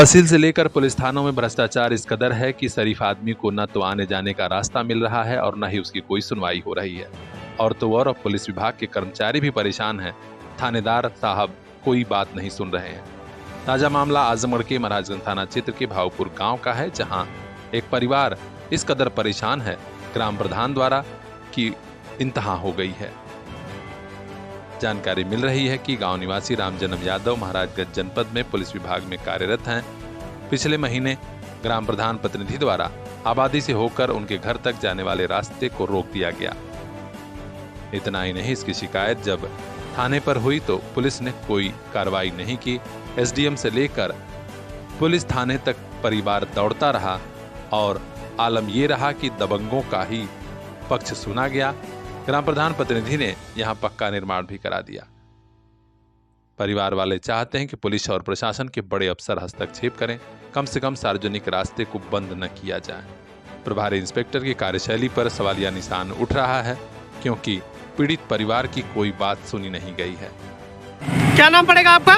तहसील से लेकर पुलिस थानों में भ्रष्टाचार इस कदर है कि शरीफ आदमी को न तो आने जाने का रास्ता मिल रहा है और न ही उसकी कोई सुनवाई हो रही है। और तो और पुलिस विभाग के कर्मचारी भी परेशान हैं। थानेदार साहब कोई बात नहीं सुन रहे हैं। ताजा मामला आजमगढ़ के महाराजगंज थाना क्षेत्र के भावपुर गांव का है, जहां एक परिवार इस कदर परेशान है ग्राम प्रधान द्वारा कि इंतहा हो गई है। जानकारी मिल रही है कि गांव निवासी रामजन्म यादव महाराजगंज जनपद में पुलिस विभाग में कार्यरत हैं। पिछले महीने ग्राम प्रधान प्रतिनिधि द्वारा आबादी से होकर उनके घर तक जाने वाले रास्ते को रोक दिया गया। इतना ही नहीं, इसकी शिकायत जब थाने पर हुई तो पुलिस ने कोई कार्रवाई नहीं की। एसडीएम से लेकर पुलिस थाने तक परिवार दौड़ता रहा और आलम ये रहा कि दबंगों का ही पक्ष सुना गया। ग्राम प्रधान प्रतिनिधि ने यहां पक्का निर्माण भी करा दिया। परिवार वाले चाहते हैं कि पुलिस और प्रशासन के बड़े अफसर हस्तक्षेप करें, कम से कम सार्वजनिक रास्ते को बंद न किया जाए। प्रभारी इंस्पेक्टर की कार्यशैली पर सवालिया निशान उठ रहा है, क्योंकि पीड़ित परिवार की कोई बात सुनी नहीं गई है। क्या नाम पड़ेगा आपका?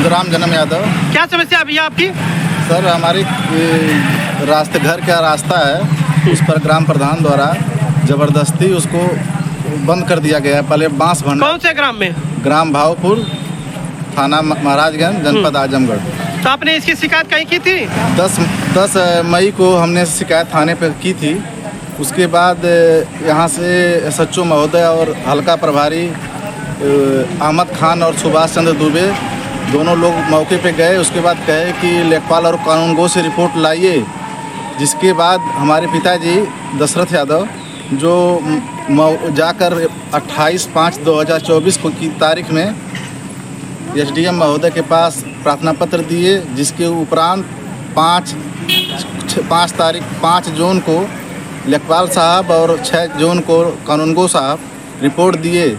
रामजन्म यादव। क्या समस्या अभी आपकी? सर, हमारी रास्ते घर का रास्ता है, उस पर ग्राम प्रधान द्वारा जबरदस्ती उसको बंद कर दिया गया है। पहले बांस भंडार। कौन से ग्राम में? ग्राम भावपुर, थाना महाराजगंज, जनपद आजमगढ़। तो आपने इसकी शिकायत कहीं की थी? 10 मई को हमने शिकायत थाने पर की थी। उसके बाद यहाँ से SHO महोदय और हल्का प्रभारी अहमद खान और सुभाष चंद्र दुबे दोनों लोग मौके पे गए। उसके बाद कहे कि लेखपाल और कानूनगो से रिपोर्ट लाइए। जिसके बाद हमारे पिताजी दशरथ यादव जो जाकर 28/5/2024 की तारीख में SDM महोदय के पास प्रार्थना पत्र दिए, जिसके उपरांत 5 जून को लेखपाल साहब और 6 जून को कानूनगो साहब रिपोर्ट दिए।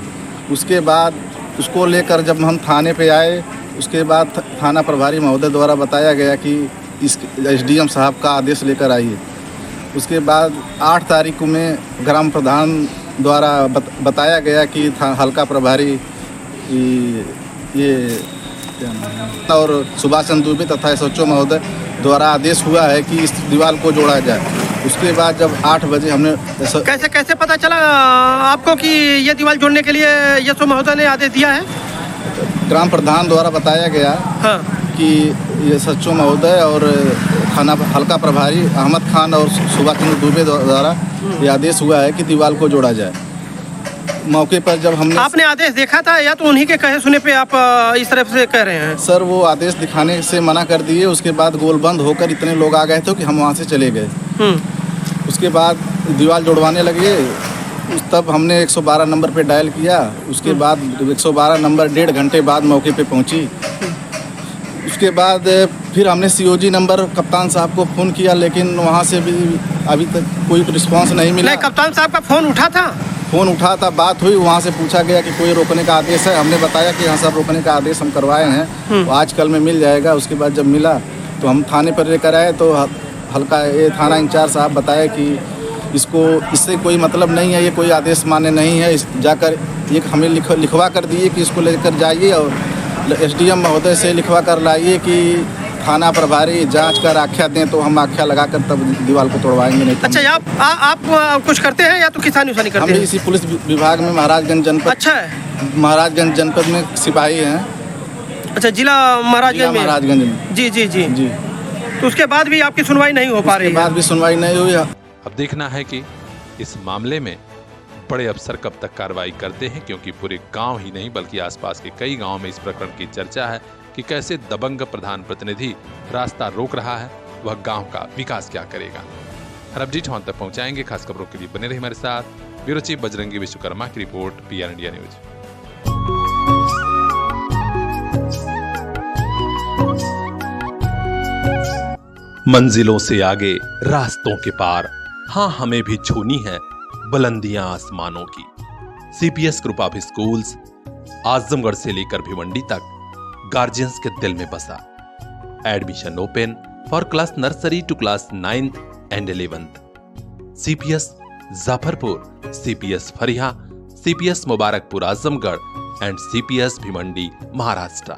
उसके बाद उसको लेकर जब हम थाने पे आए, उसके बाद थाना प्रभारी महोदय द्वारा बताया गया कि इस SDM साहब का आदेश लेकर आइए। उसके बाद 8 तारीख में ग्राम प्रधान द्वारा बताया गया कि हल्का प्रभारी ये और सुभाष चंद्र दुबे तथा SHO महोदय द्वारा आदेश हुआ है कि इस दीवार को जोड़ा जाए। उसके बाद जब 8 बजे हमने कैसे पता चला आपको कि ये दीवार जोड़ने के लिए SHO महोदय ने आदेश दिया है? ग्राम प्रधान द्वारा बताया गया हाँ। कि ये SHO महोदय और थाना हल्का प्रभारी अहमद खान और सुभाष चंद्र दुबे द्वारा ये आदेश हुआ है कि दीवार को जोड़ा जाए। मौके पर जब हमने आपने आदेश देखा था या तो उन्हीं के कहे सुने पे आप इस तरफ से कह रहे हैं? सर, वो आदेश दिखाने से मना कर दिए। उसके बाद गोल बंद होकर इतने लोग आ गए थे कि हम वहाँ से चले गए। उसके बाद दीवार जोड़वाने लगे। तब हमने 112 नंबर पे डायल किया। उसके बाद 112 नंबर 1.5 घंटे बाद मौके पे पहुंची। उसके बाद फिर हमने COG नंबर कप्तान साहब को फ़ोन किया, लेकिन वहाँ से भी अभी तक कोई रिस्पांस नहीं मिला। नहीं, कप्तान साहब का फ़ोन उठा था? फ़ोन उठा था, बात हुई। वहाँ से पूछा गया कि कोई रोकने का आदेश है। हमने बताया कि हाँ सर, रोकने का आदेश हम करवाए हैं, तो आज कल में मिल जाएगा। उसके बाद जब मिला तो हम थाने पर लेकर आए, तो हल्का ये थाना इंचार्ज साहब बताया कि इससे कोई मतलब नहीं है, ये कोई आदेश मान्य नहीं है। जाकर ये हमें लिखवा कर दिए कि इसको लेकर जाइए और SDM महोदय से लिखवा कर लाइए कि थाना प्रभारी जांच कर आख्या दें, तो हम आख्या लगाकर तब दीवार को तोड़वाएंगे। नहीं। अच्छा, आप कुछ करते हैं या तो किसानी उसानी करते हैं? हम इसी पुलिस विभाग में महाराजगंज जनपद। अच्छा है। महाराजगंज जनपद में सिपाही हैं। अच्छा, जिला महाराजगंज में। जी। तो उसके बाद भी आपकी सुनवाई नहीं हो पा रही है? उसके बाद भी सुनवाई नहीं हुई। अब देखना है कि इस मामले में बड़े अफसर कब तक कार्रवाई करते हैं, क्योंकि पूरे गांव ही नहीं बल्कि आसपास के कई गांवों में इस प्रकरण की चर्चा है कि कैसे दबंग प्रधान प्रतिनिधि रास्ता रोक रहा है, वह गांव का विकास क्या करेगा। हर अपडेट हम तक पहुंचाएंगे। खास खबरों के लिए बने रहिए हमारे साथ। ब्यूरो चीफ बजरंगी विश्वकर्मा की रिपोर्ट, PR इंडिया न्यूज। मंजिलों से आगे रास्तों के पार, हाँ हमें भी छूनी है बुलंदियां आसमानों की। CPS group of schools Azamgarh से लेकर भिवंडी तक गार्जियंस के दिल में बसा। Admission open for class nursery to class 9th and 11th। CPS Jafarpur, CPS Phariya, CPS Mubarakpur Azamgarh and CPS Bhiwandi Maharashtra.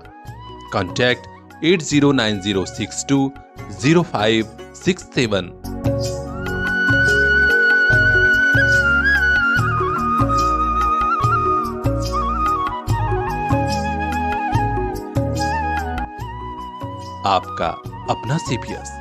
Contact 8090620567। आपका अपना CPS।